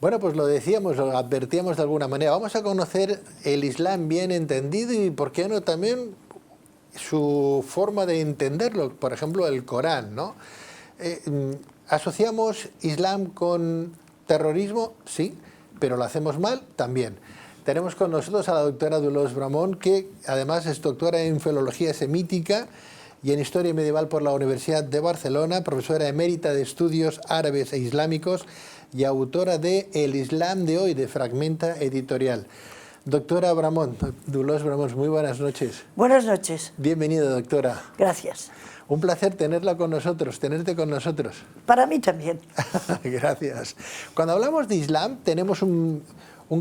Bueno, pues lo decíamos, lo advertíamos de alguna manera. Vamos a conocer el Islam bien entendido y, ¿por qué no, también su forma de entenderlo? Por ejemplo, el Corán, ¿no? ¿Asociamos Islam con terrorismo? Sí, pero lo hacemos mal también. Tenemos con nosotros a la doctora Dolors Bramón, que además es doctora en Filología Semítica y en Historia Medieval por la Universidad de Barcelona, profesora emérita de Estudios Árabes e Islámicos y autora de El Islam de hoy, de Fragmenta Editorial. Doctora Bramón, Dolors Bramón, muy buenas noches. Buenas noches. Bienvenida, doctora. Gracias. Un placer tenerla con nosotros, tenerte con nosotros. Para mí también. Gracias. Cuando hablamos de Islam tenemos un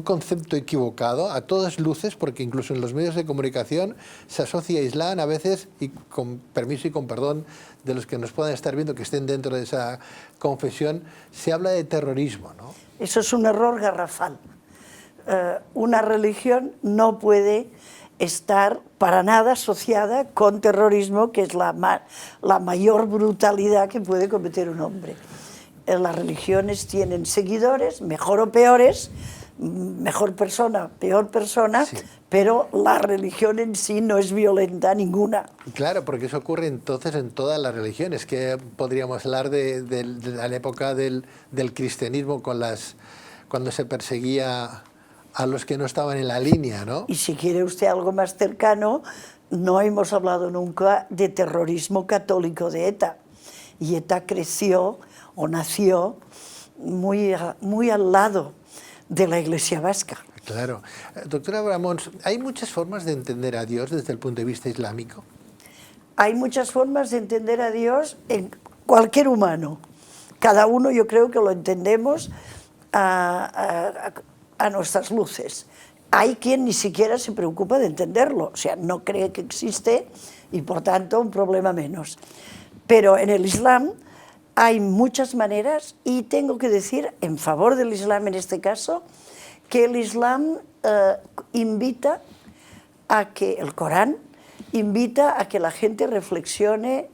concepto equivocado a todas luces, porque incluso en los medios de comunicación se asocia a Islam a veces, y con permiso y con perdón de los que nos puedan estar viendo que estén dentro de esa confesión, se habla de terrorismo, ¿no? Eso es un error garrafal. Una religión no puede estar para nada asociada con terrorismo, que es la mayor brutalidad que puede cometer un hombre. Las religiones tienen seguidores, mejor o peores, mejor persona, peor persona, sí, pero la religión en sí no es violenta ninguna. Claro, porque eso ocurre entonces en todas las religiones, que podríamos hablar de la época del cristianismo cuando se perseguía a los que no estaban en la línea, ¿no? Y si quiere usted algo más cercano, no hemos hablado nunca de terrorismo católico de ETA. Y ETA creció o nació muy al lado de la Iglesia vasca. Claro. Doctora Bramón, ¿hay muchas formas de entender a Dios desde el punto de vista islámico? Hay muchas formas de entender a Dios en cualquier humano. Cada uno yo creo que lo entendemos a nuestras luces. Hay quien ni siquiera se preocupa de entenderlo, o sea, no cree que existe y por tanto un problema menos. Pero en el Islam hay muchas maneras y tengo que decir en favor del Islam en este caso que el Islam invita a que, el Corán invita a que la gente reflexione,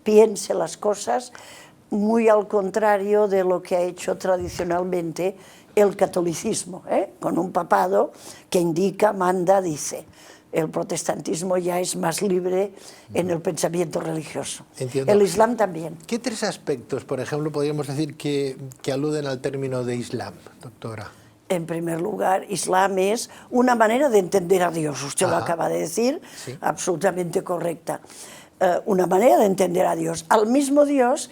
piense las cosas, muy al contrario de lo que ha hecho tradicionalmente el catolicismo, con un papado que indica, manda, dice. El protestantismo ya es más libre en el pensamiento religioso. Entiendo. El Islam también. ¿Qué tres aspectos, por ejemplo, podríamos decir que aluden al término de Islam, doctora? En primer lugar, Islam es una manera de entender a Dios. Usted lo acaba de decir, sí, absolutamente correcta. Una manera de entender a Dios. Al mismo Dios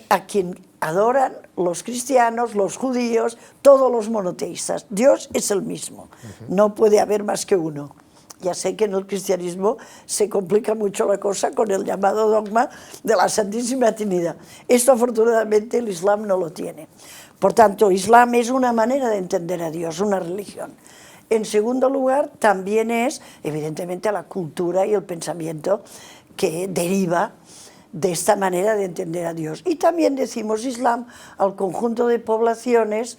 a quien adoran los cristianos, los judíos, todos los monoteístas. Dios es el mismo. No puede haber más que uno. Ya sé que en el cristianismo se complica mucho la cosa con el llamado dogma de la Santísima Trinidad. Esto afortunadamente el Islam no lo tiene. Por tanto, Islam es una manera de entender a Dios, una religión. En segundo lugar, también es, evidentemente, la cultura y el pensamiento que deriva de esta manera de entender a Dios. Y también decimos Islam al conjunto de poblaciones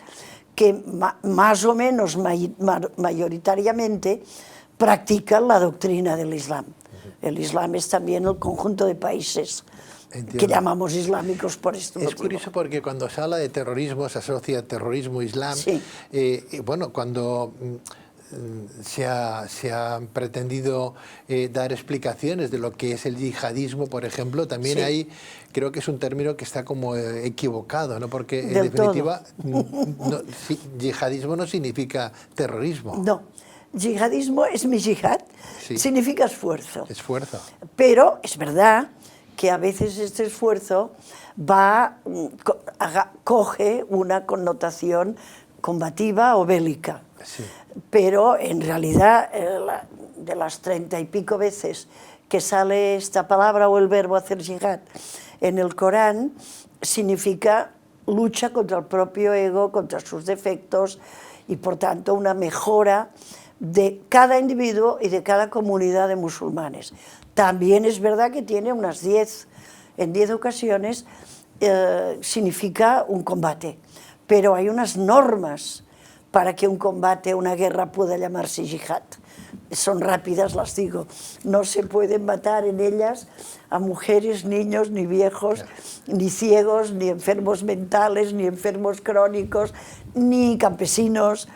que más o menos mayoritariamente practican la doctrina del Islam. El Islam es también el conjunto de países que llamamos islámicos por esto. Es curioso porque cuando se habla de terrorismo, se asocia terrorismo, Islam. Sí. Bueno, cuando se ha pretendido dar explicaciones de lo que es el yihadismo, por ejemplo, también sí, hay, creo que es un término que está como equivocado, ¿no? Porque en definitiva, yihadismo no significa terrorismo. No. Yihadismo es mi yihad, sí, significa esfuerzo. Esfuerzo. Pero es verdad que a veces este esfuerzo coge una connotación combativa o bélica. Sí. Pero en realidad, de las 30 y pico veces que sale esta palabra o el verbo hacer yihad en el Corán, significa lucha contra el propio ego, contra sus defectos y por tanto una mejora de cada individuo y de cada comunidad de musulmanes. También es verdad que tiene unas 10, en 10 ocasiones significa un combate, pero hay unas normas para que un combate, una guerra pueda llamarse yihad. son rápidas, las digo. No se pueden matar en ellas a mujeres, niños, ni viejos, ni ciegos, ni enfermos mentales, ni enfermos crónicos, ni campesinos,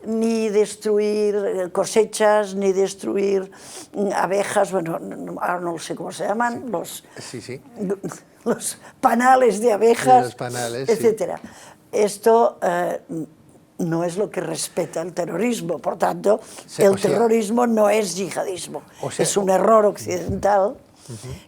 ni destruir cosechas, ni destruir abejas, bueno, ahora no sé cómo se llaman, los panales de abejas, los panales, etcétera. Esto no es lo que respeta el terrorismo, por tanto, el terrorismo no es yihadismo, es un error occidental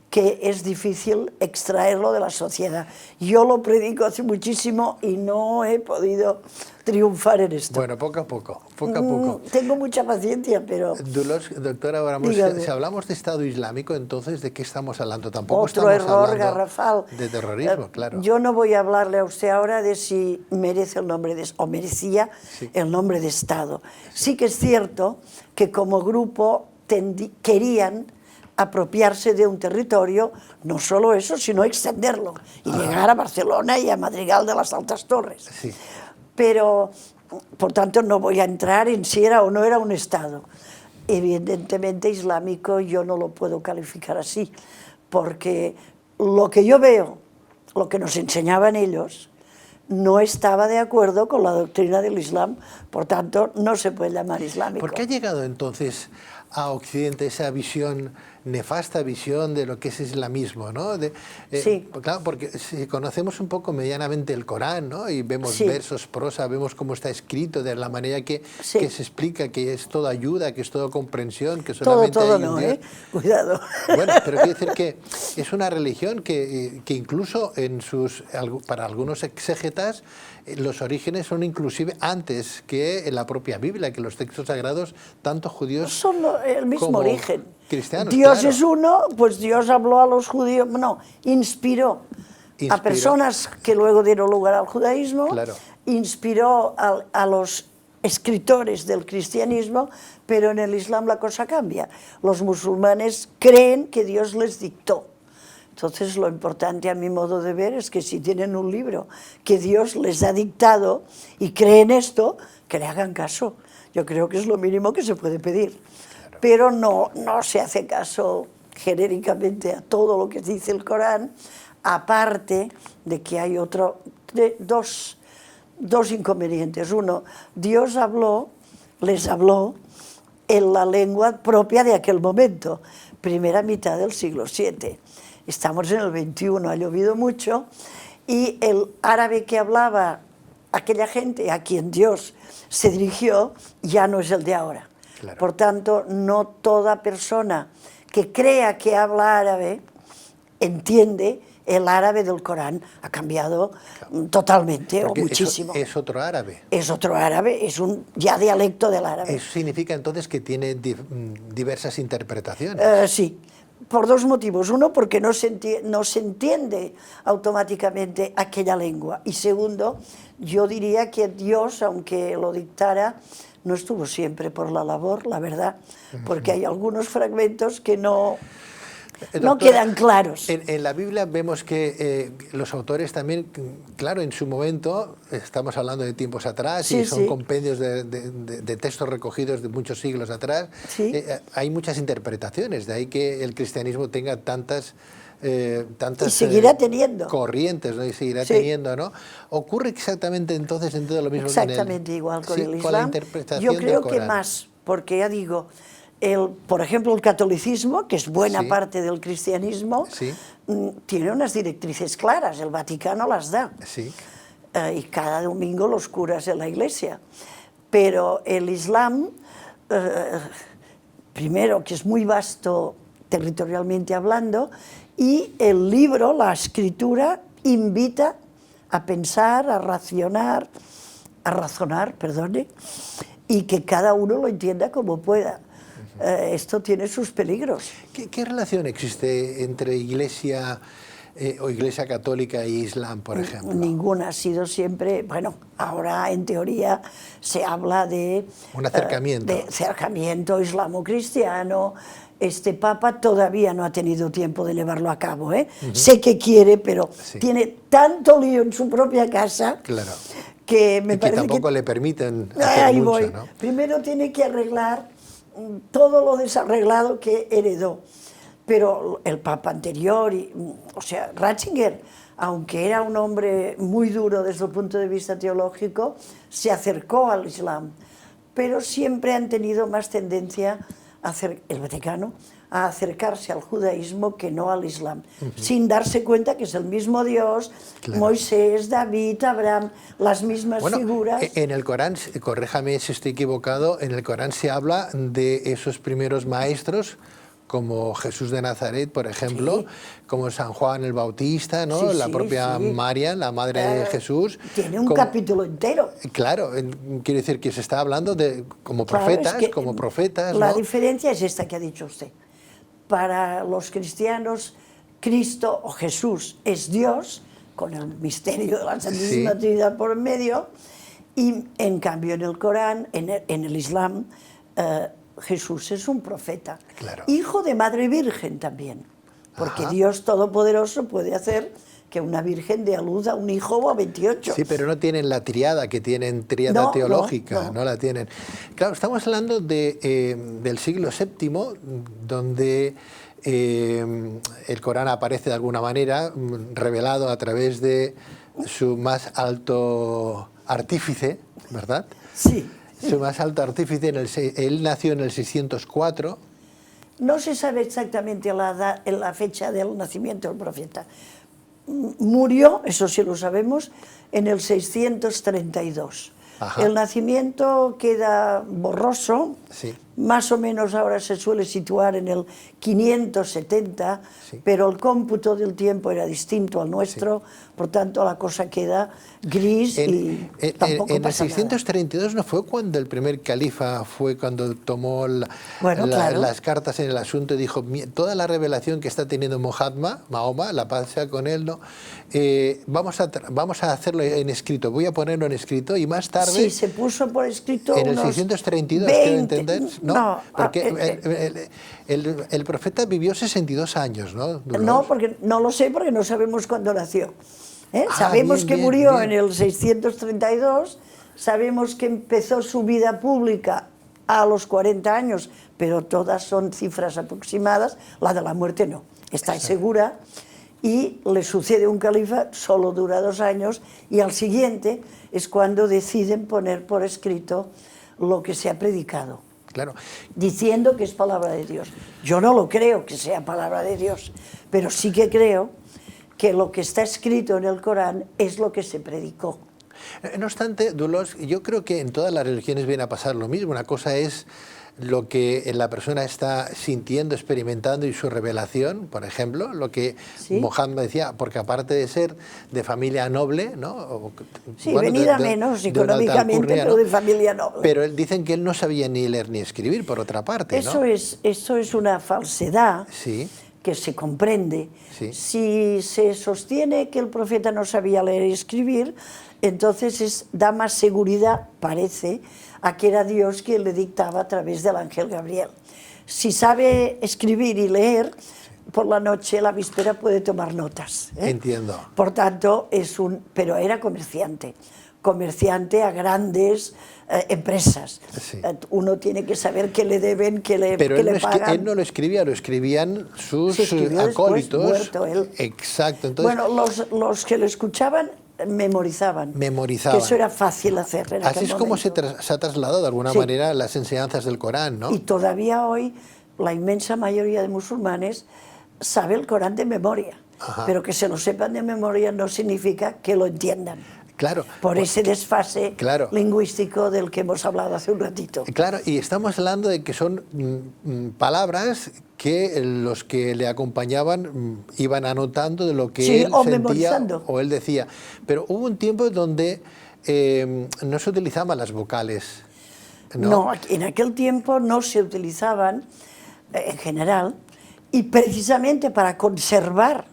que es difícil extraerlo de la sociedad. Yo lo predico hace muchísimo y no he podido triunfar en esto. Bueno, poco a poco, poco a poco. Tengo mucha paciencia, pero... Doctora Bramón, si hablamos de Estado Islámico, entonces, ¿de qué estamos hablando? Tampoco Otro estamos error hablando garrafal. De terrorismo, claro. Yo no voy a hablarle a usted ahora de si merece el nombre de, o merecía el nombre de Estado. Sí que es cierto que como grupo querían apropiarse de un territorio, no solo eso, sino extenderlo y llegar a Barcelona y a Madrigal de las Altas Torres. Sí. Pero, por tanto, no voy a entrar en si era o no era un Estado. Evidentemente, islámico yo no lo puedo calificar así, porque lo que yo veo, lo que nos enseñaban ellos, no estaba de acuerdo con la doctrina del Islam, por tanto, no se puede llamar islámico. ¿Por qué ha llegado entonces a Occidente esa visión, nefasta visión de lo que es islamismo, ¿no? Sí. Claro, porque si conocemos un poco medianamente el Corán, ¿no? Y vemos versos, prosa, vemos cómo está escrito, de la manera que se explica, que es toda ayuda, que es toda comprensión, que solamente todo hay un no, Dios. Cuidado. Bueno, pero quiero decir que es una religión que incluso para algunos exégetas los orígenes son inclusive antes que en la propia Biblia, que los textos sagrados, tanto judíos son el mismo como origen. Cristianos, Dios claro. es uno, pues Dios habló a los judíos, no, inspiró a personas que luego dieron lugar al judaísmo, inspiró a los escritores del cristianismo, pero en el Islam la cosa cambia. Los musulmanes creen que Dios les dictó. Entonces, lo importante a mi modo de ver es que si tienen un libro que Dios les ha dictado y creen esto, que le hagan caso. Yo creo que es lo mínimo que se puede pedir. Claro. Pero no se hace caso genéricamente a todo lo que dice el Corán, aparte de que hay dos inconvenientes. Uno, Dios les habló en la lengua propia de aquel momento, primera mitad del siglo VII. Estamos en el XXI, ha llovido mucho, y el árabe que hablaba aquella gente a quien Dios se dirigió ya no es el de ahora. Claro. Por tanto, no toda persona que crea que habla árabe entiende el árabe del Corán. Ha cambiado totalmente o muchísimo. Es otro árabe. Es otro árabe, es un ya dialecto del árabe. ¿Eso significa entonces que tiene diversas interpretaciones? Sí. Por dos motivos. Uno, porque no se entiende automáticamente aquella lengua. Y segundo, yo diría que Dios, aunque lo dictara, no estuvo siempre por la labor, la verdad, porque hay algunos fragmentos que no quedan claros. En la Biblia vemos que los autores también, claro, en su momento, estamos hablando de tiempos atrás, y son compendios de textos recogidos de muchos siglos atrás, hay muchas interpretaciones, de ahí que el cristianismo tenga tantas y seguirá teniendo corrientes, ¿no? Y seguirá teniendo, ¿no? Ocurre exactamente entonces en todo lo mismo. Exactamente igual con el Islam. Con la interpretación yo creo del Corán. Que más, porque ya digo, por ejemplo, el catolicismo, que es buena parte del cristianismo, tiene unas directrices claras, el Vaticano las da. Y cada domingo los curas en la iglesia. Pero el Islam, primero, que es muy vasto territorialmente hablando, y el libro, la escritura, invita a pensar, a razonar, perdone, y que cada uno lo entienda como pueda. Esto tiene sus peligros. ¿Qué relación existe entre Iglesia o Iglesia Católica e Islam, por ejemplo? Ninguna, ha sido siempre, bueno, ahora en teoría se habla de... un acercamiento. De acercamiento islamo-cristiano. Este Papa todavía no ha tenido tiempo de llevarlo a cabo, ¿eh? Sé que quiere, pero tiene tanto lío en su propia casa que me parece que tampoco le permiten hacer ahí mucho, voy. ¿no? Primero tiene que arreglar todo lo desarreglado que heredó. Pero el Papa anterior, o sea, Ratzinger, aunque era un hombre muy duro desde el punto de vista teológico, se acercó al Islam, pero siempre han tenido más tendencia, el Vaticano, a acercarse al judaísmo que no al Islam, sin darse cuenta que es el mismo Dios, claro. Moisés, David, Abraham, las mismas figuras. En el Corán, corréjame si estoy equivocado, en el Corán se habla de esos primeros maestros, como Jesús de Nazaret, por ejemplo, como San Juan el Bautista, ¿no? La propia María, la madre de Jesús. Tiene un capítulo entero. Claro, quiere decir que se está hablando de como profetas, La diferencia es esta que ha dicho usted. Para los cristianos, Cristo o Jesús es Dios, con el misterio de la Santísima Trinidad por en medio, y en cambio en el Corán, en el Islam, Jesús es un profeta, hijo de madre virgen también, porque Dios Todopoderoso puede hacer que una virgen dé a luz a un hijo o a 28. Sí, pero no tienen la triada que tienen, triada teológica, no la tienen. Claro, estamos hablando del siglo VII, donde el Corán aparece de alguna manera revelado a través de su más alto artífice, ¿verdad? Sí. Su más alto artífice, él nació en el 604. No se sabe exactamente la fecha del nacimiento del profeta. Murió, eso sí lo sabemos, en el 632. El nacimiento queda borroso, más o menos ahora se suele situar en el 570, pero el cómputo del tiempo era distinto al nuestro, por tanto la cosa queda gris y tampoco en pasa el 632 nada. ¿No fue cuando el primer califa fue cuando tomó las cartas en el asunto y dijo, toda la revelación que está teniendo Mahoma, la paz sea con él, ¿no? Vamos a hacerlo en escrito, voy a ponerlo en escrito y más tarde... Sí, se puso por escrito en el 632, quiero entender, ¿no? Porque el profeta vivió 62 años, ¿no? No, porque no lo sé, porque no sabemos cuándo nació. Sabemos que murió en el 632, sabemos que empezó su vida pública a los 40 años, pero todas son cifras aproximadas, la de la muerte no, está segura, y le sucede un califa, solo dura 2 años, y al siguiente es cuando deciden poner por escrito lo que se ha predicado. Claro. Diciendo que es palabra de Dios. Yo no lo creo que sea palabra de Dios, pero sí que creo que lo que está escrito en el Corán es lo que se predicó. No obstante, Dolors, yo creo que en todas las religiones viene a pasar lo mismo. Una cosa es lo que la persona está sintiendo, experimentando y su revelación, por ejemplo, lo que Mohammed decía, porque aparte de ser de familia noble, ¿no? Sí, venida menos económicamente, pero de familia noble. Pero dicen que él no sabía ni leer ni escribir, por otra parte, eso ¿no? Eso es una falsedad que se comprende. Si se sostiene que el profeta no sabía leer y escribir, entonces da más seguridad, parece, a que era Dios quien le dictaba a través del ángel Gabriel. Si sabe escribir y leer, por la noche, la víspera, puede tomar notas. Entiendo. Por tanto, pero era comerciante a grandes empresas. Uno tiene que saber qué le deben, qué le pagan. Él no lo escribía, lo escribían sus acólitos. Muerto él. Exacto. Entonces, bueno, los que lo escuchaban memorizaban. Que eso era fácil hacer. Así es como se ha trasladado de alguna manera las enseñanzas del Corán, ¿no? Y todavía hoy la inmensa mayoría de musulmanes sabe el Corán de memoria. Pero que se lo sepan de memoria no significa que lo entiendan. Claro. Por ese desfase lingüístico del que hemos hablado hace un ratito. Claro, y estamos hablando de que son palabras que los que le acompañaban iban anotando de lo que él sentía o él decía. Pero hubo un tiempo donde no se utilizaban las vocales. No, en aquel tiempo no se utilizaban en general, y precisamente para conservar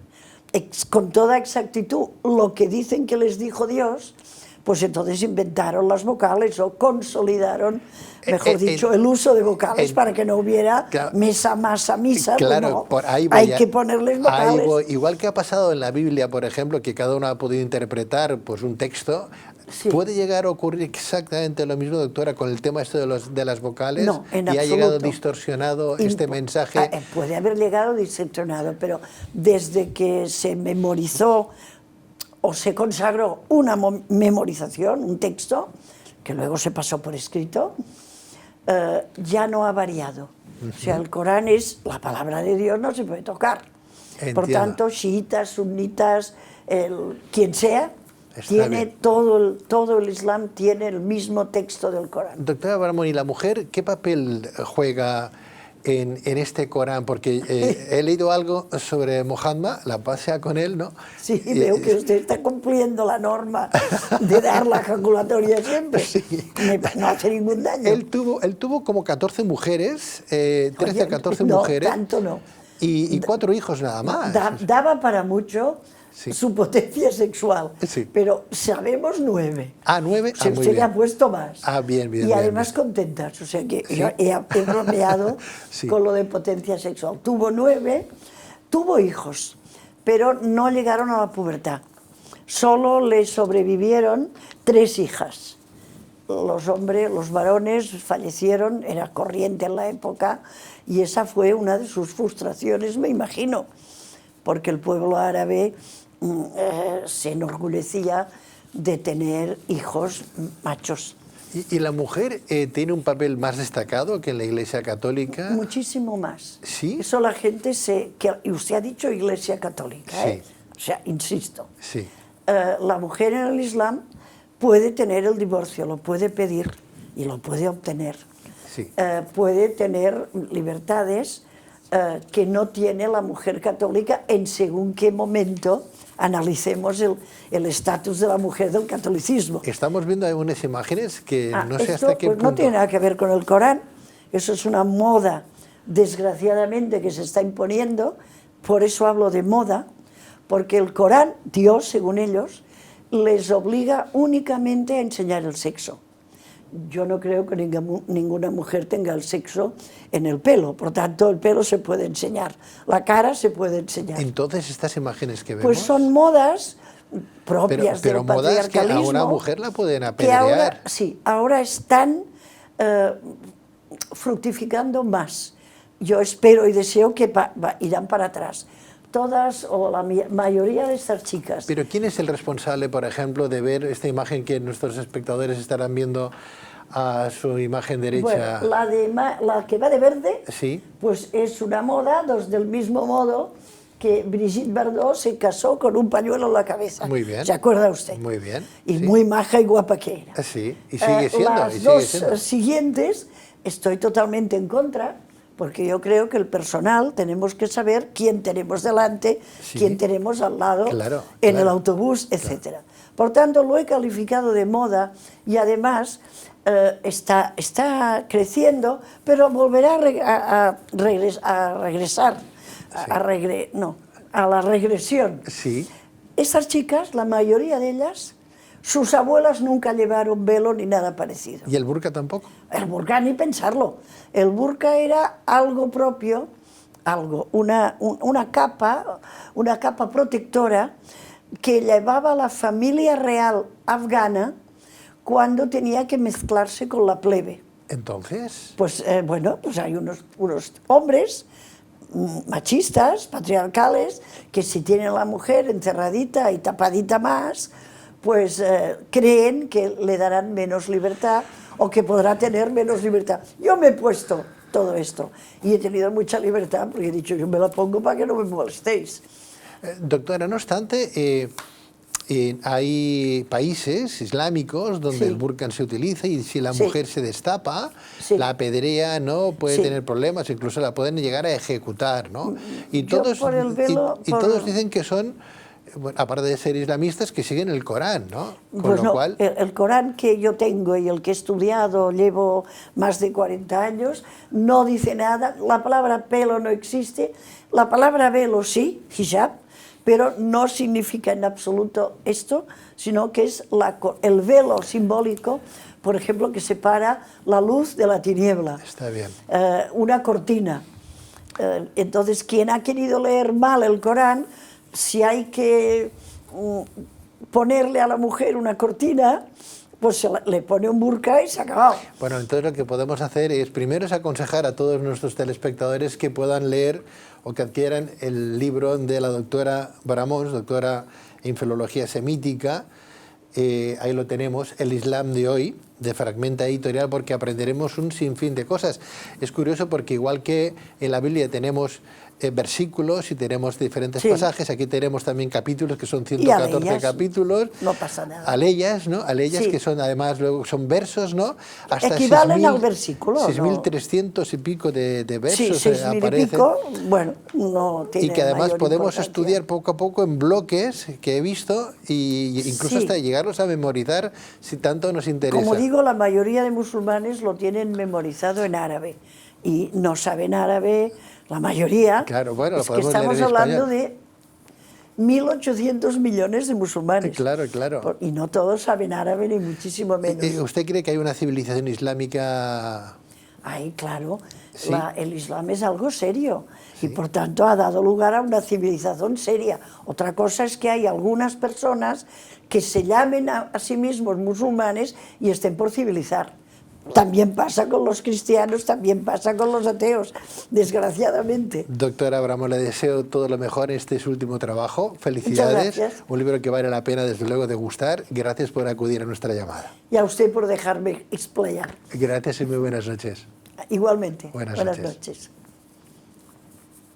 con toda exactitud lo que dicen que les dijo Dios, pues entonces inventaron las vocales o consolidaron, mejor dicho, el uso de vocales para que no hubiera mesa, masa, misa. Claro, pues no, hay que ponerles vocales. Igual que ha pasado en la Biblia, por ejemplo, que cada uno ha podido interpretar pues, un texto. Sí. ¿Puede llegar a ocurrir exactamente lo mismo, doctora, con el tema esto de las vocales? No, en ¿Y ha absoluto. llegado distorsionado este mensaje? Puede haber llegado distorsionado, pero desde que se memorizó o se consagró una memorización, un texto, que luego se pasó por escrito, ya no ha variado. O sea, el Corán es la palabra de Dios, no se puede tocar. Entiendo. Por tanto, chiitas, sunitas, quien sea, Está tiene bien. todo el Islam tiene el mismo texto del Corán. Doctora Bramón, ¿y la mujer qué papel juega en este Corán? Porque he leído algo sobre Mohammed, la paz sea con él, ¿no? Sí, veo que usted está cumpliendo la norma de dar la ejaculatoria siempre. Sí. No hace ningún daño. Él tuvo como 14 mujeres, 13 Oye, o 14 no, mujeres. tanto no. Y 4 hijos nada más. Daba para mucho Sí. su potencia sexual, Sí. pero sabemos 9. Ah, 9. Se Muy le bien. ha puesto más. Ah, bien, bien, Y bien, además bien. contentas. O sea que Sí. yo he bromeado Sí. con lo de potencia sexual. Tuvo 9, tuvo hijos, pero no llegaron a la pubertad. Solo le sobrevivieron 3 hijas. Los hombres, los varones fallecieron, era corriente en la época, y esa fue una de sus frustraciones, me imagino, porque el pueblo árabe se enorgullecía de tener hijos machos. ¿Y la mujer tiene un papel más destacado que en la Iglesia Católica? Muchísimo más. ¿Sí? Eso la gente y usted ha dicho Iglesia Católica, Sí. O sea, insisto. Sí. La mujer en el Islam puede tener el divorcio, lo puede pedir y lo puede obtener. Sí. Puede tener libertades que no tiene la mujer católica en según qué momento analicemos el estatus de la mujer del catolicismo. Estamos viendo algunas imágenes que no sé Esto, hasta qué pues, punto... no tiene nada que ver con el Corán, eso es una moda, desgraciadamente, que se está imponiendo, por eso hablo de moda, porque el Corán, Dios, según ellos, les obliga únicamente a enseñar el sexo. Yo no creo que ninguna mujer tenga el sexo en el pelo, por tanto el pelo se puede enseñar, la cara se puede enseñar. Entonces, estas imágenes que vemos... Pues son modas propias pero del modas que a patriarcalismo. una mujer la pueden que apedrear. ahora, sí, ahora están fructificando más. Yo espero y deseo que irán para atrás. Todas o la mayoría de estas chicas. Pero ¿quién es el responsable, por ejemplo, de ver esta imagen que nuestros espectadores estarán viendo a su imagen derecha? Bueno, la que va de verde, Sí. pues es una moda, del mismo modo que Brigitte Bardot se casó con un pañuelo en la cabeza. Muy bien. ¿Se acuerda usted? Muy bien. Y sí. muy maja y guapa que era. Sí, y sigue siendo. Las y sigue dos siendo. siguientes estoy totalmente en contra, porque yo creo que el personal tenemos que saber quién tenemos delante, Sí. quién tenemos al lado, Claro, en claro. el autobús, etc. Por tanto, lo he calificado de moda y además está creciendo, pero volverá a regresar, a la regresión. Sí. Estas chicas, la mayoría de ellas, sus abuelas nunca llevaron velo ni nada parecido. ¿Y el burka tampoco? El burka ni pensarlo. El burka era algo propio, una capa protectora que llevaba la familia real afgana cuando tenía que mezclarse con la plebe. Entonces... Pues bueno, pues hay unos hombres machistas, patriarcales, que si tienen a la mujer encerradita y tapadita más, pues creen que le darán menos libertad o que podrá tener menos libertad. Yo me he puesto todo esto y he tenido mucha libertad porque he dicho, yo me la pongo para que no me molestéis. Doctora, no obstante, hay países islámicos donde Sí. el burka se utiliza y si la Sí. mujer se destapa, Sí. la apedrea, ¿no? Puede Sí. tener problemas, incluso la pueden llegar a ejecutar, ¿no? Y Yo todos, por el velo, y todos dicen que son, bueno, aparte de ser islamistas, que siguen el Corán, ¿no? Con Pues lo no, cual... el Corán que yo tengo y el que he estudiado, llevo más de 40 años, no dice nada, la palabra pelo no existe, la palabra velo sí, hijab, pero no significa en absoluto esto, sino que es el velo simbólico, por ejemplo, que separa la luz de la tiniebla. Está bien. Una cortina. Entonces, quien ha querido leer mal el Corán, si hay que ponerle a la mujer una cortina, pues le pone un burka y se ha acabado. Bueno, entonces lo que podemos hacer es, primero es aconsejar a todos nuestros telespectadores que puedan leer o que adquieran el libro de la doctora Bramón, doctora en filología semítica. Ahí lo tenemos, El Islam de hoy, de Fragmenta Editorial, porque aprenderemos un sinfín de cosas. Es curioso porque igual que en la Biblia tenemos versículos y tenemos diferentes pasajes, aquí tenemos también capítulos que son 114 capítulos. No pasa nada. Aleyas, ¿no? Aleyas que son además luego son versos, ¿no? Hasta equivalen al versículo. 6.300 y pico de versos sí, 6.000 aparecen. y pico, bueno, no tiene y que además podemos importancia. estudiar poco a poco en bloques que he visto y incluso hasta llegarlos a memorizar si tanto nos interesa. Como digo, la mayoría de musulmanes lo tienen memorizado en árabe y no saben árabe, la mayoría. Claro, bueno, es que estamos hablando de 1.800 millones de musulmanes. Claro, claro. Y no todos saben árabe, ni muchísimo menos. ¿Usted cree que hay una civilización islámica? Ay, claro, ¿Sí? El Islam es algo serio y por tanto ha dado lugar a una civilización seria. Otra cosa es que hay algunas personas que se llamen a sí mismos musulmanes y estén por civilizar. También pasa con los cristianos, también pasa con los ateos, desgraciadamente. Doctora Bramón, le deseo todo lo mejor en este su último trabajo. Felicidades. Muchas gracias. Un libro que vale la pena, desde luego, degustar. Gracias por acudir a nuestra llamada. Y a usted por dejarme explayar. Gracias y muy buenas noches. Igualmente. Buenas Buenas noches. noches.